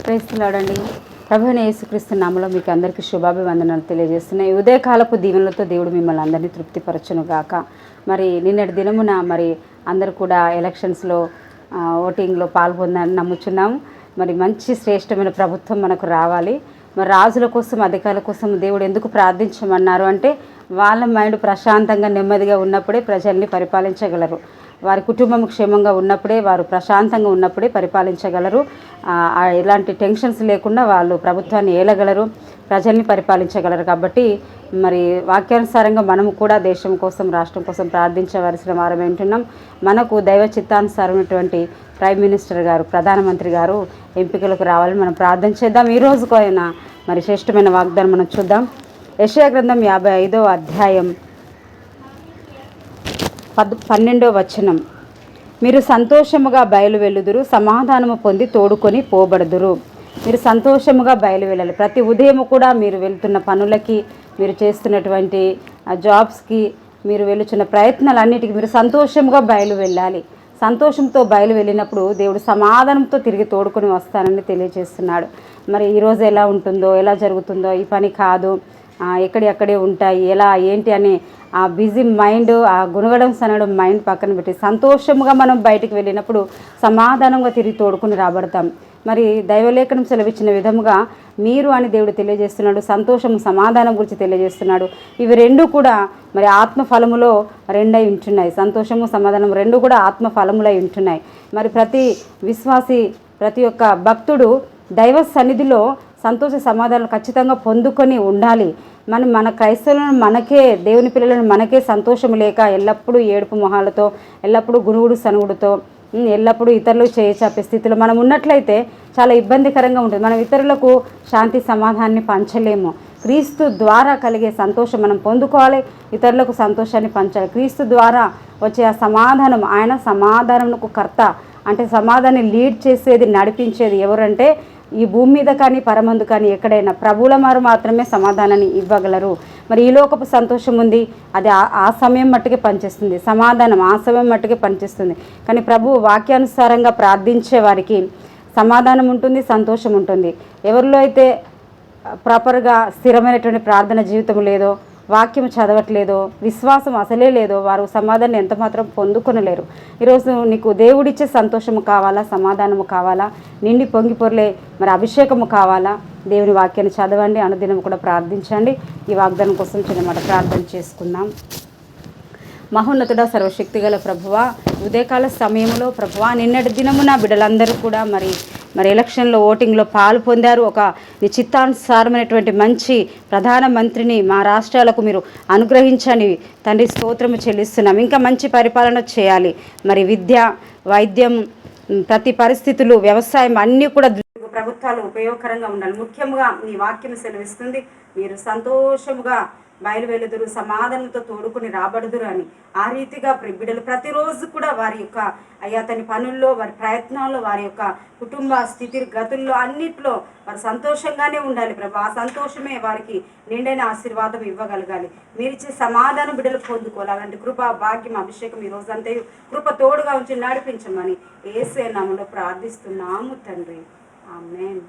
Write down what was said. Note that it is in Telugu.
క్రైస్తలాడండి. ప్రభువైన యేసుక్రీస్తు నామములో మీకు అందరికీ శుభాభివందనాలు తెలియజేస్తున్నాయి. ఉదయకాలపు దీవెనలతో దేవుడు మిమ్మల్ని అందరినీ తృప్తిపరచును గాక. మరి నిన్నటి దినమున అందరూ కూడా ఎలక్షన్స్లో ఓటింగ్లో పాల్గొందని నమ్ముచున్నాము. మరి మంచి శ్రేష్టమైన ప్రభుత్వం మనకు రావాలి. మరి రాజుల కోసం, అధికారుల కోసం దేవుడు ఎందుకు ప్రార్థించమన్నారు అంటే, వాళ్ళ మైండ్ ప్రశాంతంగా నెమ్మదిగా ఉన్నప్పుడే ప్రజల్ని పరిపాలించగలరు. వారి కుటుంబం క్షేమంగా ఉన్నప్పుడే, వారు ప్రశాంతంగా ఉన్నప్పుడే పరిపాలించగలరు. ఎలాంటి టెన్షన్స్ లేకుండా వాళ్ళు ప్రభుత్వాన్ని ఏలగలరు, ప్రజల్ని పరిపాలించగలరు. కాబట్టి మరి వాక్యానుసారంగా మనము కూడా దేశం కోసం, రాష్ట్రం కోసం ప్రార్థించవలసిన వారం వింటున్నాం. మనకు దైవ చిత్తానుసారమైనటువంటి ప్రైమ్ మినిస్టర్ గారు, ప్రధానమంత్రి గారు ఎంపికలకు రావాలని మనం ప్రార్థన చేద్దాం. ఈ రోజుకు అయినా మరి శ్రేష్టమైన వాగ్దానం మనం చూద్దాం. యెషయా గ్రంథం 55వ అధ్యాయం 12వ వచనం. మీరు సంతోషముగా బయలువెళ్ళుదురు, సమాధానము పొంది తోడుకొని పోబడుదురు. మీరు సంతోషముగా బయలువెళ్ళాలి. ప్రతి ఉదయం కూడా మీరు వెళ్తున్న పనులకి, మీరు చేస్తున్నటువంటి జాబ్స్కి, మీరు వెళుచున్న ప్రయత్నాలన్నిటికీ మీరు సంతోషంగా వెళ్ళాలి. సంతోషంతో వెళ్ళినప్పుడు దేవుడు సమాధానంతో తిరిగి తోడుకొని వస్తానని తెలియజేస్తున్నాడు. మరి ఈరోజు ఎలా ఉంటుందో, ఎలా జరుగుతుందో, ఈ పని కాదు, ఎక్కడే ఉంటాయి, ఎలా ఏంటి అని ఆ బిజీ మైండ్, ఆ గుణగడం సనడం మైండ్ పక్కన పెట్టి సంతోషంగా మనం బయటికి వెళ్ళినప్పుడు సమాధానంగా తిరిగి తోడుకుని రాబడతాం. మరి దైవలేఖనం సెలవిచ్చిన విధముగా మీరు అని దేవుడు తెలియజేస్తున్నాడు. సంతోషం, సమాధానం గురించి తెలియజేస్తున్నాడు. ఇవి రెండు కూడా మరి ఆత్మఫలములో రెండై ఉంటున్నాయి. సంతోషము, సమాధానం రెండు కూడా ఆత్మఫలములై ఉంటున్నాయి. మరి ప్రతి విశ్వాసి, ప్రతి ఒక్క భక్తుడు దైవ సన్నిధిలో సంతోష సమాధానం ఖచ్చితంగా పొందుకొని ఉండాలి. మన క్రైస్తవులను, మనకే దేవుని పిల్లలను మనకే సంతోషం లేక ఎల్లప్పుడూ ఏడుపు మొహాలతో, ఎల్లప్పుడూ గునుగుడు సనుగుడుతో, ఎల్లప్పుడూ ఇతరులు చేచాపే స్థితిలో మనం ఉన్నట్లయితే చాలా ఇబ్బందికరంగా ఉంటుంది. మనం ఇతరులకు శాంతి సమాధానాన్ని పంచలేము. క్రీస్తు ద్వారా కలిగే సంతోషం మనం పొందుకోవాలి, ఇతరులకు సంతోషాన్ని పంచాలి. క్రీస్తు ద్వారా వచ్చే ఆ సమాధానం, ఆయన సమాధానంకు కర్త. అంటే సమాధానాన్ని లీడ్ చేసేది, నడిపించేది ఎవరంటే ఈ భూమి మీద కానీ పరమందు కానీ ఎక్కడైనా ప్రభువుల వారు మాత్రమే సమాధానాన్ని ఇవ్వగలరు. మరి ఈ లోకపు సంతోషం ఉంది, అది ఆ సమయం మట్టుకే పనిచేస్తుంది. సమాధానం ఆ సమయం మట్టుకే పనిచేస్తుంది. కానీ ప్రభు వాక్యానుసారంగా ప్రార్థించే వారికి సమాధానం ఉంటుంది, సంతోషం ఉంటుంది. ఎవరిలో అయితే ప్రాపర్గా స్థిరమైనటువంటి ప్రార్థన జీవితం లేదో, వాక్యం చదవట్లేదో, విశ్వాసం అసలే లేదో, వారు సమాధానం ఎంత మాత్రం పొందుకొనలేరు. ఈరోజు నీకు దేవుడిచ్చే సంతోషము కావాలా, సమాధానము కావాలా, నిండి పొంగి పొరలే మరి అభిషేకము కావాలా? దేవుని వాక్యాన్ని చదవండి, అనుదినం కూడా ప్రార్థించండి. ఈ వాగ్దానం కోసం చిన్నమాట ప్రార్థన చేసుకుందాం. మహోన్నతుడ, సర్వశక్తి గల ప్రభువా, ఉదయకాల సమయంలో ప్రభువా, నిన్నటి దినమున బిడ్డలందరూ కూడా మరి ఎలక్షన్లో ఓటింగ్లో పాలు పొందారు. ఒక నీ చిత్తానుసారమైనటువంటి మంచి ప్రధానమంత్రిని మా రాష్ట్రాలకు మీరు అనుగ్రహించని తండ్రి స్తోత్రము చెల్లిస్తున్నాం. ఇంకా మంచి పరిపాలన చేయాలి. మరి విద్య, వైద్యం, ప్రతి పరిస్థితులు, వ్యవసాయం అన్నీ కూడా ప్రభుత్వాలు ఉపయోగకరంగా ఉండాలి. ముఖ్యంగా నీ వాక్యం సెలవిస్తుంది, మీరు సంతోషముగా బయలువెళ్ళుదురు, సమాధానంతో తోడుకుని రాబడుదురు అని. ఆ రీతిగా బిడ్డలు ప్రతిరోజు కూడా వారి యొక్క తన పనుల్లో, వారి ప్రయత్నాల్లో, వారి యొక్క కుటుంబ స్థితిగతుల్లో అన్నిట్లో వారు సంతోషంగానే ఉండాలి ప్రభు. ఆ సంతోషమే వారికి నిండైన ఆశీర్వాదం ఇవ్వగలగాలి. మీరిచ్చే సమాధానం బిడ్డలు పొందుకోవాలి. అలాంటి కృప, భాగ్యం, అభిషేకం ఈ రోజంతా కృప తోడుగా ఉంచి నడిపించమని యేసు నామములో ప్రార్థిస్తున్నాము తండ్రి. ఆమేన్.